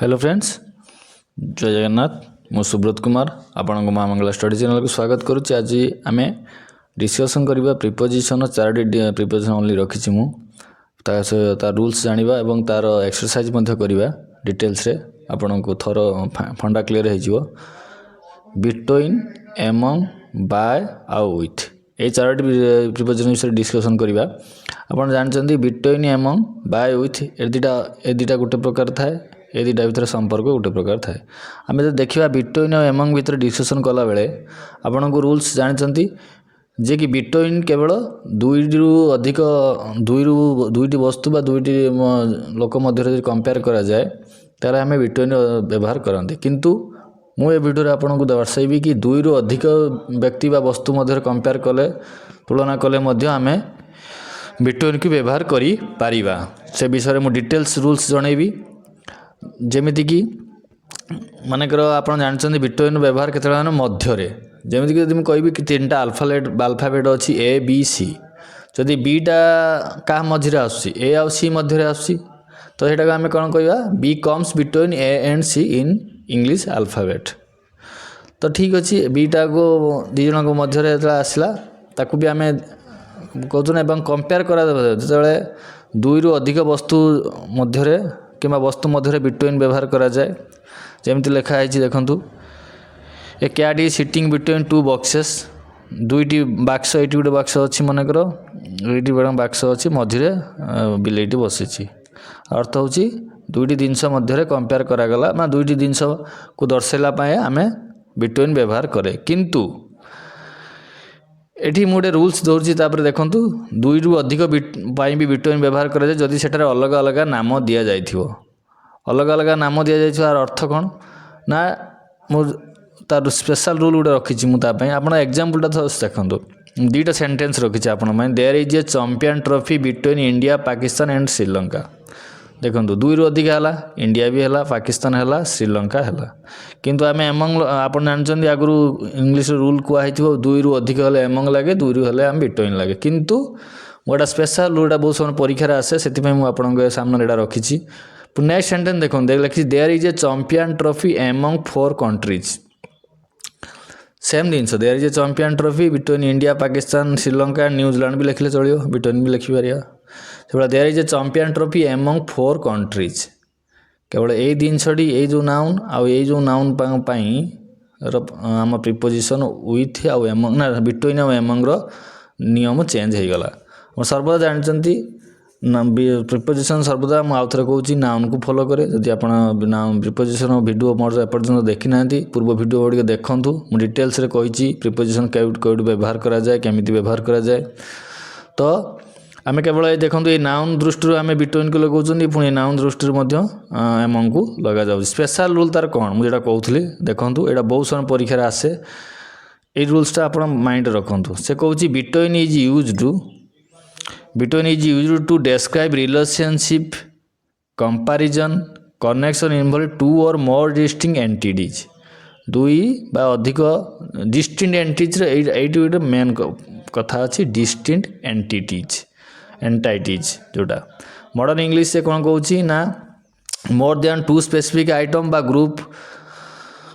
Hello friends, जय जगन्नाथ। मु सुब्रत कुमार आपण माँ मंगला स्टडी चैनल को स्वागत करुच्ची। आज आम डिस्कसन करवा प्रिपोजिशन 4टी प्रिपोजिशन ओनली रखी मु तार रूल्स जानिबा एवं तार एक्सरसाइज करवा डिटेल्स रे आपण को थोर फंडा क्लियर हो बिटवीन एमंग बाय आउ विथ ये 4टी प्रिपोजिशन विषय डिस्कसन करवा। आपण जानते बिटवीन एमंग बाय विथ ए दुटा गोटे प्रकार थाए, ए दुटा भितर संपर्क गोटे प्रकार थाए। आम जो देखा बिटवीन और एमंग भितर डिस्कसन कला बेले आपण को रूल्स जानते जे कि बिटवीन केवल दुईटू अधिक दुईटी वस्तु बा दुईटी लोक मध्य कंपेयर करा जाए तार आम बिटवीन व्यवहार करते। किंतु मु ए वीडियो आपन को दर्शाइबी कि दुईरू अधिक व्यक्ति बा वस्तु मध्य कंपेयर कले तुलना कले मध्य आम बिटवीन की व्यवहार करी पारिबा। से विषय मु डिटेल्स रूल्स जनइबी। जेमिति कि मानकर आप जानते बिटवीन व्यवहार केतला मध्य जमीक मुझे कहबी कि 3टा अल्फाबेट अच्छी ए बी सी, जदि बीटा क्या मझे आस ए आउ सी मध्य आस तो ये आम कौन कहवा B comes between A and C in English alphabet. तो ठीक अच्छे बीटा को दी जन को मध्य आसला ताकू भी आम कहूँ कंपेयर करा जो दुईरू अधिक वस्तु मध्य कि वस्तु मध्य बिटवीन व्यवहार करा जाए। जमी लिखाई देखूँ a cat is sitting between 2 boxes, दुईटी बाक्स ये गोटे बाक्स अच्छी मनकर ये बाक्स अच्छी मझे बिलेटी बसी अर्थ हूँ दुईटी जिनस मध्य कंपेयर करागला ना दुईटी जिनस को दर्शाइला आम बिटवीन व्यवहार करे। किंतु एठी मुझे रूल्स दौर देखूँ दुईरू अधिक भी बिटवीन व्यवहार कराए जदि सेठार अलग अलग नाम दि जाइथिबो। अलग अलग नाम दि जाइथिबार अर्थ कौन ना मु तार स्पेशल रूल गोटे रखी मुझे आप एग्जाम्पलटा देखूँ दुईटा सेंटेंस रखी आपण there is a champion trophy between India Pakistan and Sri Lanka. देखो दुईरू अधिक है इंडिया भी है पाकिस्तान है श्रीलंका है किंतु आम एमंग आप जानते आगु इंग्लीश रूल कहई दुईरू अधिक हेल्ले एमंग लगे दुईरू हेल्ले आम बिटवीन लगे। किंतु गोटा स्पेशल रूलटा बहुत समय परीक्षार आसे से आपन सामने यहाँ रखी। नेक्स्ट सेंटेंस देखो लिखी there is a champion trophy among 4 countries. Same जिनस there is a champion trophy between India Pakistan Sri Lanka and New Zealand भी लिखले चलो बिटवीन भी लिखिपर से there is a champion trophy among 4 countries. केवल यही जिनसटी ये जो नाउन आउ ये जो नाउन आम प्रिपोजिशन विथ आउ एमंग ना बिटवीन आउ एमंग नियम चेंज हो गला। सर्वदा जानते प्रिपोजिशन सर्वदा आउ थे कहूँ नाउन को फॉलो करे। जदि आप प्रिपोजिशन वीडियो मोर एपर्यंत देखी ना पूर्व वीडियो गुड़िक देखूँ मुझे डिटेल्स रे कही प्रिपोजिशन कौट व्यवहार करा जाए केमिति व्यवहार करा जाए। तो आम केवल ये देखो ये नाउन दृष्टि आम बिटवीन को लगाऊँ पुणी नाउन दृष्टि एमंग को लगा जाऊँ। स्पेशल रूल तार कौन मुझे कहूली देखूँ यहाँ बहुत समय परीक्षार आसे ये रूल्सटा आप माइंड रखु। से कहूँ between is used to describe relationship comparison connection involve 2 or more distinct entities. दुई बा अधिक डिस्टिंक्ट एंटिटीज ये गोटे मेन कथा अच्छी डिस्टिंक्ट एंटाइटीज जोटा मॉडर्न इंग्लिश से कौन कहूँ ना मोर देन 2 स्पेसिफिक आइटम बा ग्रुप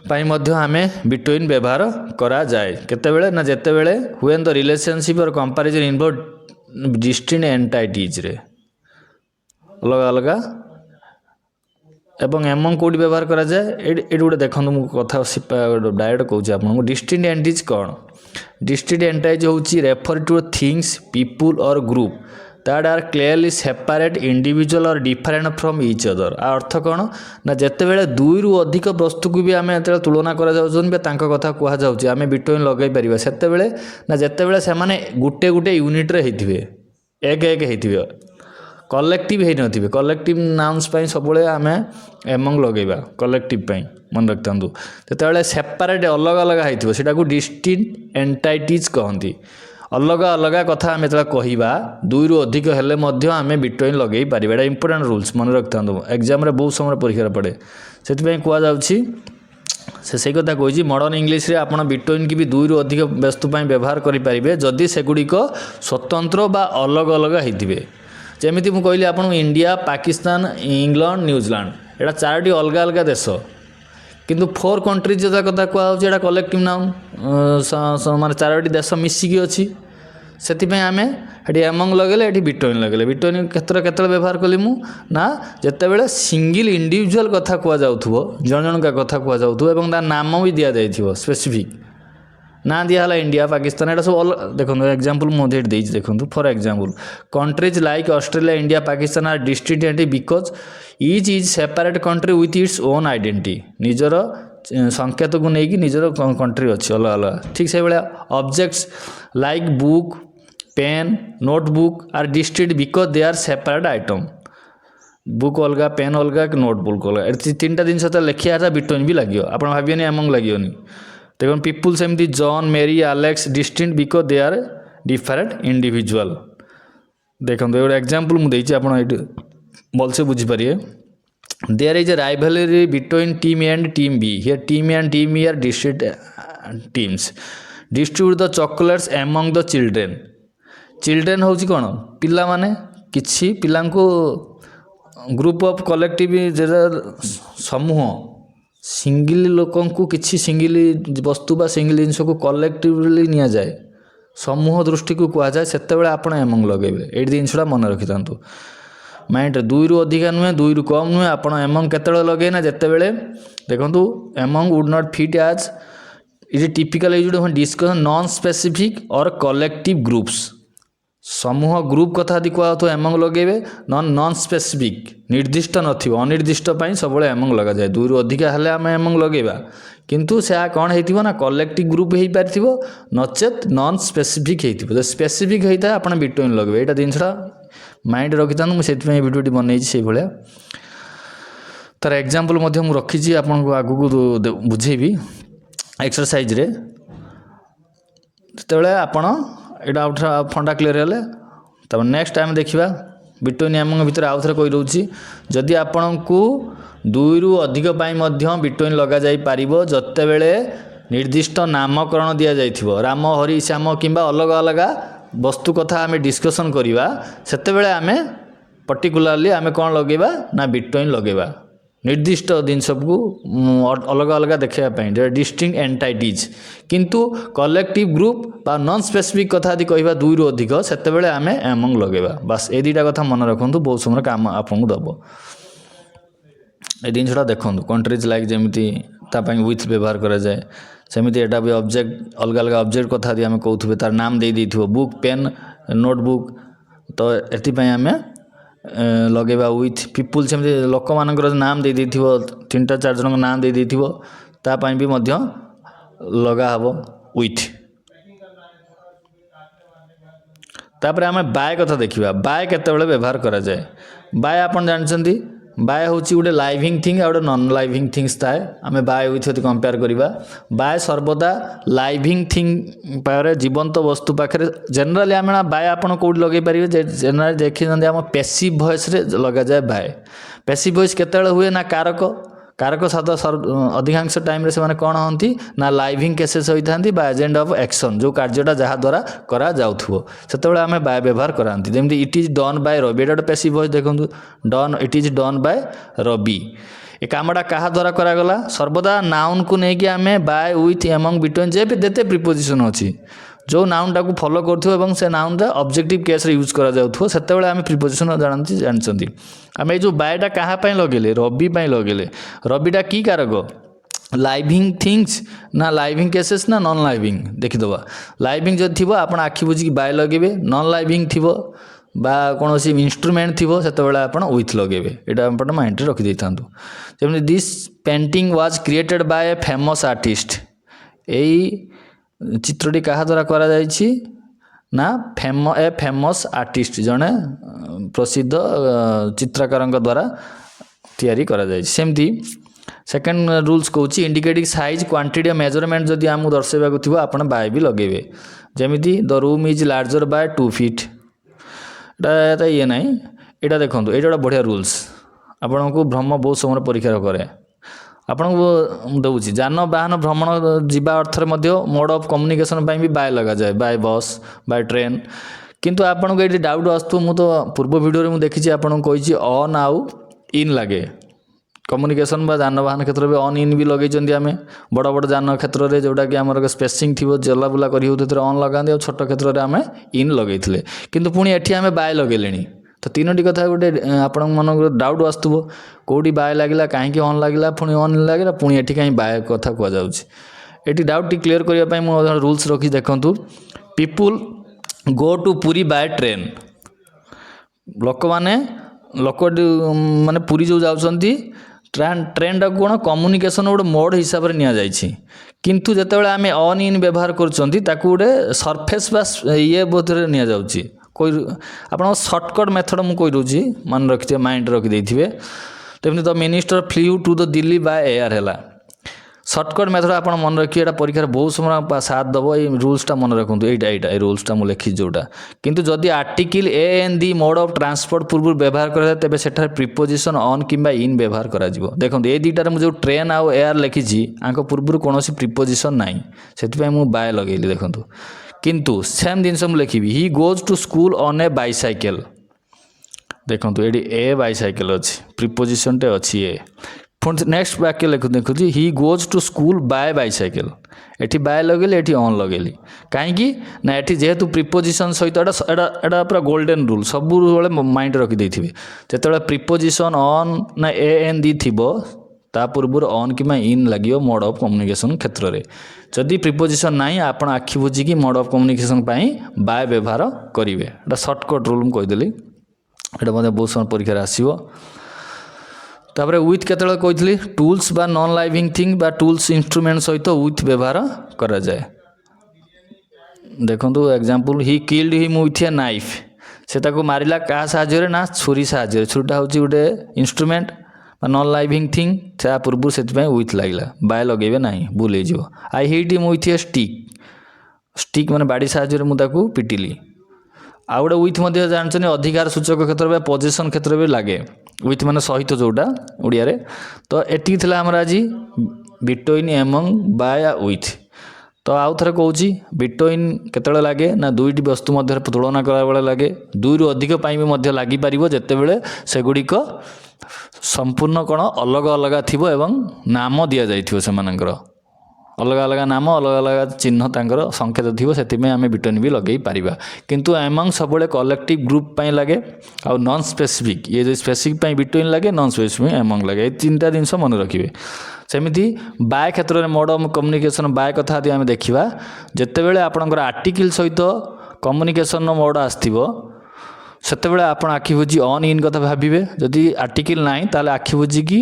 पाई मध्य आमे बिटवीन व्यवहार करा जाए केतेबेले ना जेतेबेले व्हेन द रिलेशनशिप और कंपैरिजन इन्वॉल्व डिस्टिंक्ट एंटाइटीज रे अलग अलग एवं एमंग कौटी व्यवहार करा जाए ये गोटे देखो कथा डायरेक्ट कहूँ आपको डिस्टिंक्ट एंटिटीज कौन। डिस्टिंक्ट एंटाइटीज हूँ refer to things people or group that are clearly separate individual or different from each other. अर्थ कौन ना जितेबाला दुईरू अधिक वस्तु को भी आम तुलना कर कथा कहुचे आम बिटवीन लगे पार से ना जितेबाला से गोटे गोटे यूनिट्रे होते एक होते कलेक्टिव हो नथिबे। कलेक्टिव नाउन्स सब आम एमंग लगेगा कलेक्टिव मन रखता जो सेपरेट अलग अलग होती से डिस्टिंक्ट एंटाइटीज कहती। अलग अलग कथा आम जो कहवा दुईरू अधिक हेल्ले आम बिटवीन लगे पार एटा इंपोर्टेंट रूल्स मन रखता एग्जाम रे बहुत समय परीक्षा पड़े से से कथा कही मॉडर्न इंग्लिश रे आपण बिटवीन की भी दुईरू अधिक वस्तु व्यवहार करें जदि सेगुड़िक स्वतंत्र बा अलग अलग होते ଯେମିତି ମୁଁ କହିଲି ଆପଣଙ୍କୁ ଇଣ୍ଡିଆ, ପାକିସ୍ତାନ, ଇଂଲଣ୍ଡ, ନ୍ୟୁଜିଲାଣ୍ଡ ଏଇଟା 4ଟି ଅଲଗା ଅଲଗା ଦେଶ, କିନ୍ତୁ 4 କଣ୍ଟ୍ରିଜ୍ ଯେଉଁଟା କଥା କୁହାହେଉଛି ଏଇଟା କଲେକ୍ଟିଭ୍ ନାଉନ୍, ମାନେ 4ଟି ଦେଶ ମିଶିକି ଅଛି। ସେଥିପାଇଁ ଆମେ ଏଠି ଏମଙ୍ଗ ଲଗାଇଲେ, ଏଠି ବିଟୱିନ୍ ଲଗାଇଲେ। ବିଟୱିନ୍ କେତେବେଳେ ବ୍ୟବହାର କଲି ମୁଁ ନା ଯେତେବେଳେ ସିଙ୍ଗିଲ୍ ଇଣ୍ଡିଭିଜୁଆଲ୍ କଥା କୁହାଯାଉଥିବ, ଜଣ ଜଣକା କଥା କୁହାଯାଉଥିବ ଏବଂ ତା ନାମ ବି ଦିଆଯାଇଥିବ ସ୍ପେସିଫିକ୍ ନା ଦିଆହେଲା ଇଣ୍ଡିଆ, ପାକିସ୍ତାନ, ଏଇଟା ସବୁ ଦେଖନ୍ତୁ ଏକ୍ଜାମ୍ପଲ୍ ମୁଁ ଏଠି ଦେଇଛି। ଦେଖନ୍ତୁ for example countries like Australia, India, Pakistan are distinct because each is separate country with its own identity. ନିଜର ସଂକେତକୁ ନେଇକି ନିଜର କଣ୍ଟ୍ରି ଅଛି ଅଲଗା ଅଲଗା। ଠିକ୍ ସେଇଭଳିଆ objects like book, pen, notebook are distinct because they are separate item. Book ଅଲଗା, ପେନ୍ ଅଲଗା, ନୋଟବୁକ୍ ଅଲଗା, ଏଠି 3ଟା ଜିନିଷ ତ ଲେଖିବା କଥା ବିଟୱିନ୍ ବି ଲାଗିବ, ଆପଣ ଭାବିବେନି ଏମଙ୍ଗ ଲାଗିବନି। ଦେଖନ୍ତୁ ପିପୁଲ୍ ସେମିତି John, Mary, Alex distinct because they are different individual. ଦେଖନ୍ତୁ ଗୋଟେ ଏକ୍ଜାମ୍ପଲ୍ ମୁଁ ଦେଇଛି, ଆପଣ ଏଇଠି ଭଲସେ ବୁଝିପାରିବେ। There is a rivalry between team A and team B. Here team A and team B are district teams. Distribute the chocolates among the children. Children ହେଉଛି କ'ଣ? ପିଲାମାନେ। କିଛି ପିଲାଙ୍କୁ ଗ୍ରୁପ୍ ଅଫ୍ କଲେକ୍ଟିଭ୍ ସମୂହ, ସିଙ୍ଗିଲ୍ ଲୋକଙ୍କୁ କିଛି ସିଙ୍ଗିଲ୍ ବସ୍ତୁ ବା ସିଙ୍ଗିଲ୍ ଜିନିଷକୁ କଲେକ୍ଟିଭଲି ନିଆଯାଏ, ସମୂହ ଦୃଷ୍ଟିକୁ କୁହାଯାଏ, ସେତେବେଳେ ଆପଣ ଏମଙ୍ଗ ଲଗାଇବେ। ଏଇଠି ଜିନିଷଟା ମନେ ରଖିଥାନ୍ତୁ ମାଇଣ୍ଡରେ। 2ରୁ ଅଧିକା ନୁହେଁ, 2ରୁ କମ୍ ନୁହେଁ। ଆପଣ ଏମଙ୍ଗ କେତେବେଳେ ଲଗାଇ ନା ଯେତେବେଳେ ଦେଖନ୍ତୁ among would not fit as it typical ଏଇ ଯୋଉଟା discussion non specific or collective groups. ସମୂହ ଗ୍ରୁପ୍ କଥା ଯଦି କୁହାହେଉଥିବ ଏମଙ୍ଗ ଲଗାଇବେ। ନନ୍ ସ୍ପେସିଫିକ୍ ନିର୍ଦ୍ଦିଷ୍ଟ ନଥିବ, ଅନିର୍ଦ୍ଦିଷ୍ଟ ପାଇଁ ସବୁବେଳେ ଏମଙ୍ଗ ଲଗାଯାଏ। 2ରୁ ଅଧିକା ହେଲେ ଆମେ ଏମଙ୍ଗ ଲଗାଇବା, କିନ୍ତୁ ସେ କ'ଣ ହେଇଥିବ ନା କଲେକ୍ଟିଭ୍ ଗ୍ରୁପ୍ ହେଇପାରିଥିବ, ନଚେତ୍ ନନ୍ ସ୍ପେସିଫିକ୍ ହେଇଥିବ। ଯଦି ସ୍ପେସିଫିକ୍ ହେଇଥାଏ ଆପଣ ବିଟୱିନ୍ ଲଗାଇବେ। ଏଇଟା ଜିନିଷଟା ମାଇଣ୍ଡ ରଖିଥାନ୍ତୁ, ମୁଁ ସେଥିପାଇଁ ଏ ଭିଡ଼ିଓଟି ବନେଇଛି ସେଇଭଳିଆ। ତାର ଏକ୍ଜାମ୍ପଲ୍ ମଧ୍ୟ ମୁଁ ରଖିଛି, ଆପଣଙ୍କୁ ଆଗକୁ ବୁଝେଇବି ଏକ୍ସରସାଇଜ୍ରେ। ଯେତେବେଳେ ଆପଣ ଏଇଟା ଫଣ୍ଡା କ୍ଲିୟର ହେଲେ ତାପରେ ନେକ୍ସଟ ଟାଇମ୍ ଦେଖିବା ବିଟୱିନ୍ ଏମଙ୍ଗ ଭିତରେ ଆଉ ଥରେ କହିଦେଉଛି। ଯଦି ଆପଣଙ୍କୁ 2ରୁ ଅଧିକ ପାଇଁ ମଧ୍ୟ ବିଟୱିନ୍ ଲଗାଯାଇପାରିବ ଯେତେବେଳେ ନିର୍ଦ୍ଦିଷ୍ଟ ନାମକରଣ ଦିଆଯାଇଥିବ, ରାମ, ହରି, ଶ୍ୟାମ କିମ୍ବା ଅଲଗା ଅଲଗା ବସ୍ତୁ କଥା ଆମେ ଡିସ୍କସନ୍ କରିବା, ସେତେବେଳେ ଆମେ ପର୍ଟିକୁଲାରଲି ଆମେ କ'ଣ ଲଗାଇବା ନା ବିଟୱିନ୍ ଲଗାଇବା। ନିର୍ଦ୍ଦିଷ୍ଟ ଜିନିଷକୁ ଅଲଗା ଅଲଗା ଦେଖାଇବା ପାଇଁ ଡିଷ୍ଟିଂକ୍ଟ ଏଣ୍ଟାଇଟିଜ୍। କିନ୍ତୁ କଲେକ୍ଟିଭ୍ ଗ୍ରୁପ୍ ବା ନନ୍ ସ୍ପେସିଫିକ୍ କଥା ଯଦି କହିବା 2ରୁ ଅଧିକ, ସେତେବେଳେ ଆମେ ଏମଙ୍ଗ ଲଗାଇବା। ବାସ୍ ଏ 2ଟା କଥା ମନେ ରଖନ୍ତୁ, ବହୁତ ସମୟରେ କାମ ଆପଣଙ୍କୁ ଦେବ। ଏ ଜିନିଷଟା ଦେଖନ୍ତୁ କଣ୍ଟ୍ରିଜ୍ ଲାଇକ୍ ଯେମିତି ତା ପାଇଁ ୱିଥ୍ ବ୍ୟବହାର କରାଯାଏ, ସେମିତି ଏଇଟା ବି ଅବଜେକ୍ଟ ଅଲଗା ଅଲଗା ଅବଜେକ୍ଟ କଥା ଯଦି ଆମେ କହୁଥିବେ ତାର ନାମ ଦେଇଥିବ, ବୁକ୍, ପେନ୍, ନୋଟବୁକ୍, ତ ଏଥିପାଇଁ ଆମେ ଲଗାଇବା ୱିଥ୍। ପିପୁଲ୍ ସେମିତି ଲୋକମାନଙ୍କର ନାମ ଦେଇଥିବ, 3ଟା 4 ଜଣଙ୍କ ନାମ ଦେଇଥିବ, ତା ପାଇଁ ବି ମଧ୍ୟ ଲଗା ହେବ ୱିଥ୍। ତାପରେ ଆମେ ବାଏ କଥା ଦେଖିବା। ବାଏ କେତେବେଳେ ବ୍ୟବହାର କରାଯାଏ? ବାଏ ଆପଣ ଜାଣିଛନ୍ତି, ବାଏ ହେଉଛି ଗୋଟେ ଲାଇଭିଂ ଥିଙ୍ଗ ଆଉ ଗୋଟେ ନନ୍ ଲାଇଭିଂ ଥିଙ୍ଗସ୍ ଥାଏ। ଆମେ ବାଏ ୱିଥ୍ ଯଦି କମ୍ପେୟାର କରିବା, ବାଏ ସର୍ବଦା ଲାଇଭିଂ ଥିଙ୍ଗ ପାଖରେ, ଜୀବନ୍ତ ବସ୍ତୁ ପାଖରେ। ଜେନେରାଲି ଆମେ ବାଏ ଆପଣ କେଉଁଠି ଲଗାଇ ପାରିବେ? ଜେନେରାଲି ଦେଖିଛନ୍ତି ଆମ ପେସିଭ୍ ଭଏସ୍ରେ ଲଗାଯାଏ ବାଏ। ପେସିଭ୍ ଭଏସ୍ କେତେବେଳେ ହୁଏ ନା କାରକ ସାଧ ଅଧିକାଂଶ ଟାଇମ୍ରେ ସେମାନେ କ'ଣ ହୁଅନ୍ତି ନା ଲାଇଭିଂ କେସେସ୍ ହୋଇଥାନ୍ତି ବା ଏଜେଣ୍ଟ ଅଫ୍ ଆକ୍ସନ୍, ଯେଉଁ କାର୍ଯ୍ୟଟା ଯାହାଦ୍ୱାରା କରାଯାଉଥିବ, ସେତେବେଳେ ଆମେ ବାଏ ବ୍ୟବହାର କରାନ୍ତି। ଯେମିତି ଇଟ୍ ଇଜ୍ ଡନ୍ ବାଏ ରବି, ଏଇଟା ଗୋଟେ ପେସିଭ୍ ଭଏସ୍। ଦେଖନ୍ତୁ ଇଟ୍ ଇଜ୍ ଡନ୍ ବାଏ ରବି। ଏ କାମଟା କାହା ଦ୍ୱାରା କରାଗଲା? ସର୍ବଦା ନାଉନ୍କୁ ନେଇକି ଆମେ ବାଏ, ୱିଥ୍, ଏମଙ୍ଗ, ବିଟୱିନ୍ ଯେତେ ପ୍ରିପୋଜିସନ୍ ଅଛି, ଯେଉଁ ନାଉନ୍ଟାକୁ ଫଲୋ କରୁଥିବ ଏବଂ ସେ ନାଉନ୍ଟା ଅବଜେକ୍ଟିଭ୍ କେସ୍ରେ ୟୁଜ୍ କରାଯାଉଥିବ, ସେତେବେଳେ ଆମେ ପ୍ରିପୋଜିସନ୍ ଜାଣିଛନ୍ତି। ଆମେ ଏଇ ଯେଉଁ ବାଏଟା କାହା ପାଇଁ ଲଗାଇଲେ? ରବି ପାଇଁ ଲଗାଇଲେ। ରବିଟା କି କାରକ? ଲାଇଭିଂ ଥିଙ୍ଗସ୍ ନା ଲାଇଭିଂ କେସେସ୍ ନା ନନ୍ ଲାଇଭିଂ? ଦେଖିଦେବା। ଲାଇଭିଂ ଯଦି ଥିବ ଆପଣ ଆଖି ବୁଝିକି ବାଏ ଲଗାଇବେ, ନନ୍ ଲାଇଭିଂ ଥିବ ବା କୌଣସି ଇନଷ୍ଟ୍ରୁମେଣ୍ଟ ଥିବ ସେତେବେଳେ ଆପଣ ୱିଥ୍ ଲଗାଇବେ। ଏଇଟା ଆପଣ ମାଇଣ୍ଡରେ ରଖିଦେଇଥାନ୍ତୁ। ଯେମିତି this painting was created bye A famous artist. ଏଇ ଚିତ୍ରଟି କାହା ଦ୍ୱାରା କରାଯାଇଛି ନା ଫେମସ୍ ଆର୍ଟିଷ୍ଟ, ଜଣେ ପ୍ରସିଦ୍ଧ ଚିତ୍ରକାରଙ୍କ ଦ୍ୱାରା ତିଆରି କରାଯାଇଛି। ସେମିତି ସେକେଣ୍ଡ ରୁଲ୍ସ କହୁଛି ଇଣ୍ଡିକେଟିଂ ସାଇଜ୍, କ୍ୱାଣ୍ଟିଟି, ମେଜରମେଣ୍ଟ ଯଦି ଆମକୁ ଦର୍ଶାଇବାକୁ ଥିବ ଆପଣ ବାଏ ବି ଲଗାଇବେ। ଯେମିତି the room is larger by 2 feet। ଏଇଟା ଇଏ ନାହିଁ, ଏଇଟା ଦେଖନ୍ତୁ, ଏଇଟା ଗୋଟେ ବଢ଼ିଆ ରୁଲ୍ସ, ଆପଣଙ୍କୁ ଭ୍ରମ ବହୁତ ସମୟରେ ପରୀକ୍ଷାରେ କରେ। ଆପଣଙ୍କୁ ଦେଉଛି ଯାନବାହନ ଭ୍ରମଣ ଯିବା ଅର୍ଥରେ ମଧ୍ୟ ମୋଡ଼ ଅଫ୍ କମ୍ୟୁନିକେସନ୍ ପାଇଁ ବି ବାଏ ଲଗାଯାଏ, ବାଏ ବସ୍, ବାଏ ଟ୍ରେନ୍। किंतु आपन को ये डाउट आसो मु तो पूर्व वीडियो में देखी आपन कही ऑन आउ इन लगे कम्युनिकेशन बा जानवाहन क्षेत्र में ऑन इन भी लगे आम बड़ बड़ जान क्षेत्र में जोटा कि आम स्पेसिंग थी चलाबुला कर ऑन लगाते और छोट क्षेत्र में आम इन लगे किंतु पुणी एठी आम बाय लगे तो तीनोटी कथा गोटे आपण मन डाउट आसुव कौटी बाय लगे कहीं ऑन लगे पुणी ऑन लगे पुणी एठी कहीं बाय कथा कहुच्छे ये डाउट क्लीयर करने मुझे रूल्स रखी देखूँ people go to Puri by train लोक माने माने पुरी जो जाउछंती ट्रेन टाक कौन कम्युनिकेशन गोटे मोड हिसाब से नि किंतु जितेबाला आम ऑन इन व्यवहार कर गोटे सरफेस बा ये बोधे नि जाउची कोई आप सर्टकट मेथड मुझे कही दूसरी मन रखिए माइंड रखिदे तेमनी the minister flew to the Delhi by air है सर्टकट मेथड आप मन रखिए परीक्षा बहुत समय साथ दब ये रूल्सटा मन रखु ये रूल्सटा मुझे लिखी जोटा किंतु जदि article a an the mode of transport पूर्व व्यवहार कराए तेज से प्रिपोजिशन ऑन किंबा इन व्यवहार करा देखो ये दुटार मुझे ट्रेन आउ एयर लिखी आंक पूर्व कौन प्रिपोजिशन ना से मुझे बाय लगेली देखूँ किंतु सेम जिनस मुझे लिखी he goes to school on a bicycle देखो ये ए बाइसाइकेल अच्छी प्रिपोजिशन टे अच्छी ए पुणी नेक्स्ट वाक्य देखुची he goes to school by bicycle एटी बाय लगेली एटी ऑन लगेली कहीं ना एटी जेहेतु प्रिपोजिशन सहित एटा पूरा गोल्डन रूल सब माइंड रखिदे जो प्रिपोजिशन ऑन ना ए एन दी थी ता पूर्व ऑन कि इन लगे मोड ऑफ कम्युनिकेशन क्षेत्र में जदि प्रिपोजिशन ना आप आखि बुझिकी मोड ऑफ कम्युनिकेशन बाय व्यवहार करेंगे सर्टकट रूल मुझे कहीदेली ये मतलब बहुत समय परीक्षा आसो तापर विथ केतले कही टूल्स बा नॉन लाइविंग थिंग बा टूल्स इंस्ट्रूमेंट सहित विथ व्यवहार करा जाए देखो example he killed him with a knife से ताको मारिला क्या साहाय्य ना छुरी साहाय्य छुरीटा हूँ गोटे इंस्ट्रूमेंट नॉन लाइविंग थिंग से पूर्व से विथ लगे बाय लगे ना भूल हो I hit him with A stick माने बाड़ी साहाय्य मुझे पिटिली आउ गोटे विथ जानते अधिकार सूचक क्षेत्र में पोजिशन क्षेत्र में लगे विथ माने सहित जोटा ओडिया रे तो एटी थिला हमर आज बिटवीन एमंग बाय विथ तो आउ थे कहूँ बिटवीन केतले लगे ना दुईटी वस्तु मध्य तुलना कला बेले लगे दुई रु अधिक भी लगी पार जितेबले सेगुड़िक संपूर्ण कौन अलग अलग थी एवं नाम दि जाइथिबो सेमानकर अलग अलग नाम अलग अलग चिन्ह तांकर संकेत थी से आम बिटवीन भी लगे पारिबा किंतु एमंग सब कलेक्टिव ग्रुप पाई लगे आ नॉन स्पेसिफिक ये जो स्पेसिफिक बिटवीन लगे नॉन स्पेसिफिक एमंग लगे ये तीनटा जिनस मन रखिए सेमिति बाय क्षेत्र में मोड ऑफ कम्युनिकेशन बाय कथा यदि आम देखा जितेबले आपणकर आर्टिकल सहित कम्युनिकेशन मोड आसथिबो सेतेबेले आपण आखि बुझी ऑन इन कथा भाविबे जदि आर्टिकल नाही ताले आखि बुझी की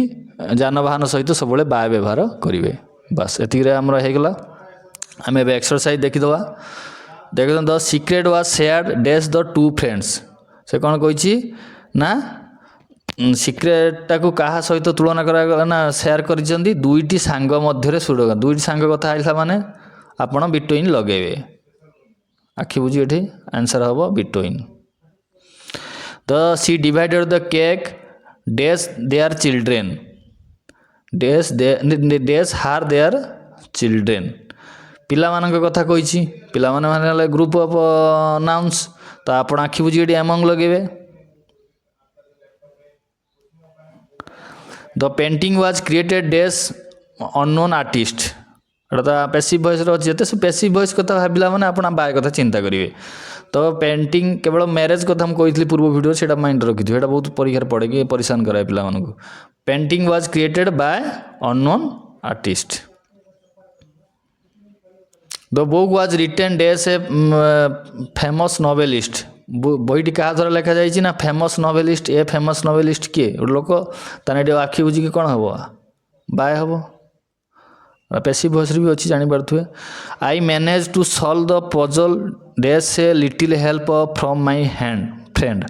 जानवाहन सहित सब बाय व्यवहार करेंगे बस एतिरे हमरा हो गला आम ए एक्सरसाइज देखीदवा देख the secret was shared dash the two friends से कौन कही ना सीक्रेटा को कहा सहित तुलना करा ना शेयर कर दुईटी सांग मध्य सुड़ दुईटी सांग कथा आइला माने आपण बिटवीन लगेबे आखि बुझी ये आंसर हम between the she divided the cake dash their children dash हार देयर चिल्ड्रेन पिला मानक कथा कही पिला माने ग्रुप ऑफ नाउन्स तो आप आखि बुझी ये एमंग लगेबे the painting was created dash unknown artist Etah passive voice अच्छे तो पैसिव वॉइस कथा भाविला माने आप बाय कथा चिंता करेंगे तो पेंटिंग केवल मैरेज कथा मुझे कही पूर्व वीडियो से माइंड रखी है बहुत परीक्षा पड़े कि परेशान कराए पिला painting was created by unknown artist the book was written dash a famous novelist बहीटी क्या द्वारा लिखा जाए ना famous novelist a famous novelist किए गोटे लोक ताने आखि बुझिकी कौन हम बाय हम पैसिव वॉइस भी अच्छी जानीपे I manage to solve the puzzle dash a little help from my hand friend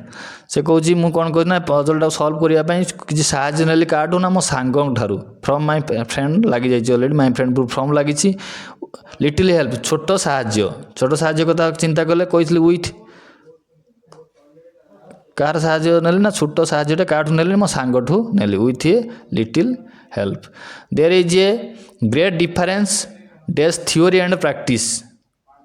से कौन मुझे कौन कहना पजलटा सॉल्व करने किसी साहाଯ୍य नेली काटू ना मो सांग ठारू फ्रॉम माय फ्रेंड लगी जाइए ऑलरेडी माय फ्रेंड फ्रॉम लगी लिटिल हेल्प छोट साहाଯ୍य कथा चिंता कले कही विथ कार साहाଯ୍य नेली ना छोट साहाଯ୍यटा काठू नेली मो सांगठू नेली with a little help there is a great difference dash theory and practice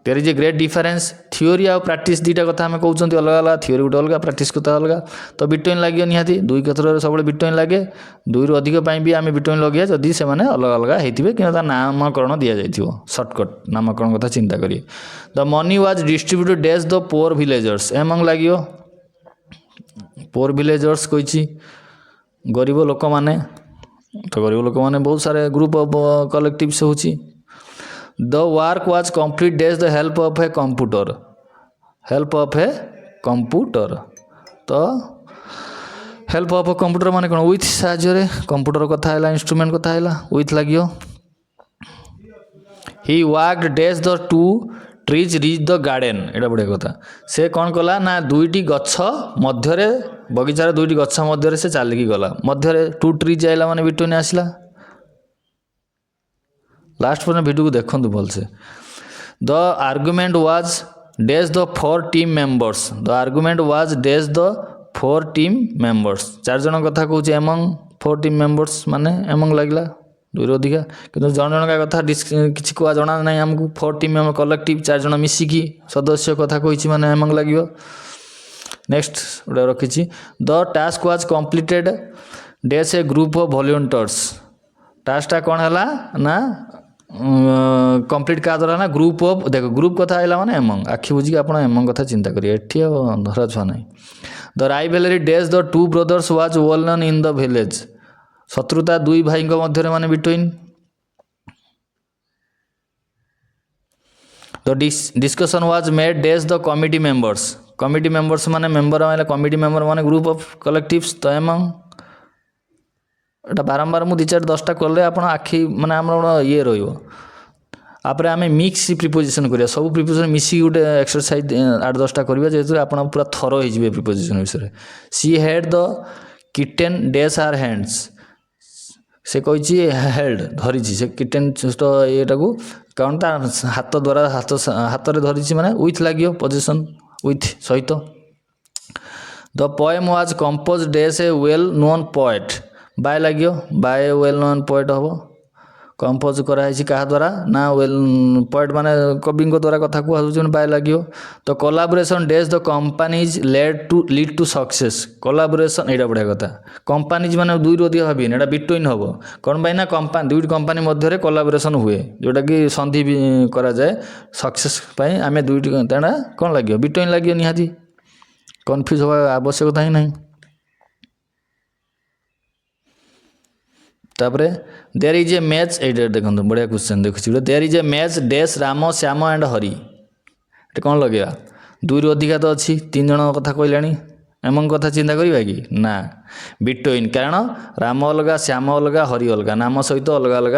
there is a great difference theory आ प्रैक्टिस दुईटा कथा आम कहते अलग अलग थियोरी गोटे अलग प्रैक्टिस कथा अलग तो बिटवीन लगे निहाती दुई क्षेत्र में सब बिटवीन लगे दुई रु अधिक भी आम बिटवीन लगे जदि से अलग अलग होते कि नामकरण दि जाइए सर्टकट नामकरण कथा चिंता करिए the money was distributed dash the poor villagers among लगे पुअर विलेजर्स कही गरीब लोक मैंने तो गरीब लोक मैंने बहुत सारे ग्रुप ऑफ कलेक्टिव्स होची the work was complete dash the help of a computer तो हेल्प ऑफ कंप्यूटर माने कौन विथ साहाय्य कंप्यूटर कथा है इंस्ट्रूमेंट कथा है विथ लगियो he worked dash the two trees reach the garden एटा बढ़िया कथा से कौन कला ना दुईटी गछ मध्य बगीचार दुईटी गछ मध्य से चलिकी गला मध्य टू ट्रीज आइला माने बिटवीन आसला लास्ट पर वीडियो को देखो भलसे the argument was dash the 4 team members the argument was dash the 4 team members 4 जन कथा कहूँ एमंग 4 टीम मेंबर्स माने एमंग लगला दुई रु अधिका कि जन जन कथा किसी कह जना ना आमको 4 टीम मेंबर कलेक्टिव 4 जन मिसिकी सदस्य कथा कही माने एमंग लगे नेक्स्ट गोटे रखी the task was completed dash a group of volunteers टास्कटा कौन है ना कंप्लीट क्या द्वारा ना ग्रुप ऑफ देखो ग्रुप कथा आइला माने एमंग आखि बुझी आप एमंग कथा चिंता करिए एठी धरा छुआ नहीं the rivalry dash the 2 brothers was well known in the village शत्रुता दुई भाई मध्य माने between the discussion was made dash the committee members माने मेंबर माने कमिटी मेंबर माने ग्रुप ऑफ कलेक्टिव्स तो एमंग एटा बारंबार मुझे 2-4-10टा कले आप आखि माने आम ये रही आम मिक्स प्रिपोजिशन करिया सब प्रिपोजिशन मिसी गोटे एक्सरसाइज 8-10टा करिया जेतु आप पूरा थरो हो जिवे प्रिपोजिशन विषय she held the kitten dash her hands से कही हेल्ड धरी से किटेन येटा को कारण हाथ द्वारा हाथ में धरी माने विथ लगे पोजिशन विथ सहित the poem was compose dash a well known poet by लगे बाय वेल नोन पोएट हम कंपोज कराई क्या द्वारा ना वेल पोएट माने कवि द्वारा कथा कहूँ बाय लगे तो collaboration dash the companies lead to success collaboration यहाँ बढ़िया कथा कंपनीज माने दुई रु अधिक भावी एटा बिटवीन हम कौन पाई ना दुईटी कंपनी मध्य कोलाबोरेशन हुए जोटा कि संधि भी करा जाए सक्सेस आम दुईटी तेना कौन लगे बिटवीन लगे निहाती कन्फ्यूज हवा आवश्यकता ही नहीं तापरे देयर इज ए मैच ये देखो बढ़िया क्वेश्चन देखुची there is a match dash Ram Shyam and Hari ये कौन लगे दुई रु अधिका तो अच्छी 3 जन कथा कहलानी एमंग कथा चिंता करवा कि ना बिटवीन कारण राम अलग श्याम अलग हरि अलग नाम सहित अलग अलग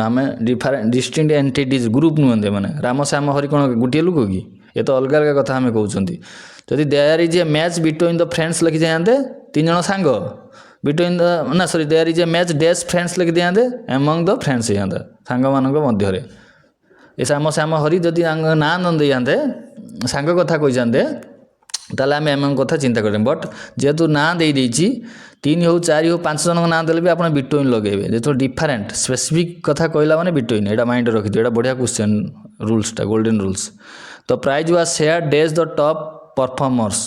आम डिफरेंट डिस्टिंक्ट एंटिटीज ग्रुप नुहते मैंने राम श्याम हरि कौन गोटे लोक कि ये तो अलग अलग कथा आम कहते जदि there is a match between the friends लिखि जाते 3 जन सांग बिटवीन द ना sorry there is a match dash friends लिखि दिखाते एमंग द फ्रेंड्स जाता सांग मान मध्य ये श्याम श्याम हरि जदि ना न दे जाते सांग कथा कही जाते ताले आम एमंग कथा चिंता करें बट जेहेतु ना दे 3 हो 4 हो 5 जन ना देले भी आप बिटवीन लगे जो डिफरेंट स्पेसिफिक कथा कहला माने बिटवीन यहाँ माइंड रखी ये बढ़िया क्वेश्चन रूल्सटा गोल्डन रूल्स तो prize was share dash the top performers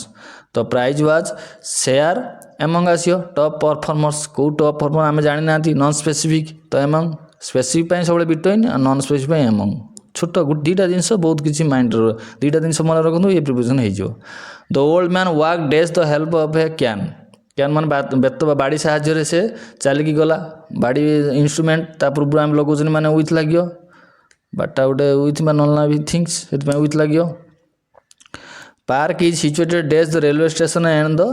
तो प्राइज वाज शेयर एमंग आसियो टॉप परफॉर्मर्स कौ टॉप परफॉर्मर आम जानी ना नॉन स्पेसिफिक तो एमंग स्पेसिफिक सब बिटवीन नॉन स्पेसिफिक एमंग छोट 2टा जिनस बहुत किसी माइंड 2टा जिनस मन रखु ये प्रिपोजिशन हो the old man work dash the help of A can मान बेत बाड़ी साहाय्य से चलिकी गला बाड़ी इंस्ट्रूमेंट ता पूर्व आम लगौन मैंने विथ लगे बाटा गोटे विथ नॉन भी थिंग्स से विथ लगे park is situated dash the railway station and the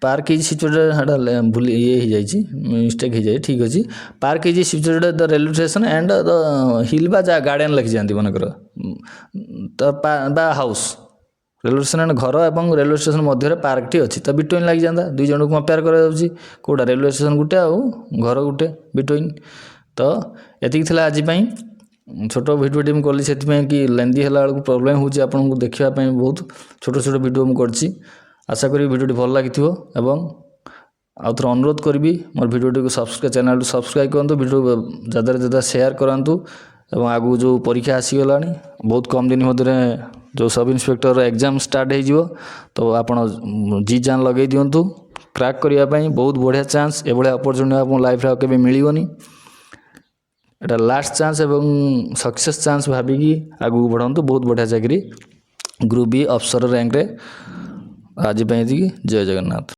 park is situated भूल ये हो जाए मिस्टेक हो जाए ठीक अच्छे park is situated the railway station and the हिल बा गार्डन लिखि जाती मनकर हाउस रेलवे स्टेशन घर और रेलवे स्टेशन मध्य पार्क टी अच्छी तो बिटवीन लग जाता 2 जन को कंपेयर करा रेलवे स्टेशन गुटे आ घर गुटे बिटवीन तो ये थी आज छोट भिडियोटी मुझे कली से कि लेंदी है प्रोब्लेम हो आपको देखापी बहुत छोट छोट भिडियो मुझे आशा करी भिडियोटी भल लगी एवं आउ थे अनुरोध करी मोर भिडियोटी को सब्सक्राइब चैनल सब्सक्राइब करूँ भिडियो ज़्यादा ज़्यादा शेयर करूँ ଏବଂ ଆଗକୁ ଯେଉଁ ପରୀକ୍ଷା ଆସିଗଲାଣି ବହୁତ କମ୍ ଦିନ ମଧ୍ୟରେ ଯେଉଁ ସବ୍ ଇନ୍ସପେକ୍ଟର ଏକ୍ଜାମ୍ ଷ୍ଟାର୍ଟ ହେଇଯିବ। ତ ଆପଣ ଜି ଜାନ୍ ଲଗାଇ ଦିଅନ୍ତୁ କ୍ରାକ୍ କରିବା ପାଇଁ। ବହୁତ ବଢ଼ିଆ ଚାନ୍ସ, ଏଭଳିଆ ଅପରଚୁନିଟି ଆପଣଙ୍କ ଲାଇଫ୍ରେ ଆଉ କେବେ ମିଳିବନି। ଏଇଟା ଲାଷ୍ଟ ଚାନ୍ସ ଏବଂ ସକ୍ସେସ୍ ଚାନ୍ସ ଭାବିକି ଆଗକୁ ବଢ଼ନ୍ତୁ। ବହୁତ ବଢ଼ିଆ ଚାକିରି, ଗ୍ରୁପ୍ ବି ଅଫିସର ର୍ୟାଙ୍କରେ। ଆଜି ପାଇଁ ଏତିକି। ଜୟ ଜଗନ୍ନାଥ।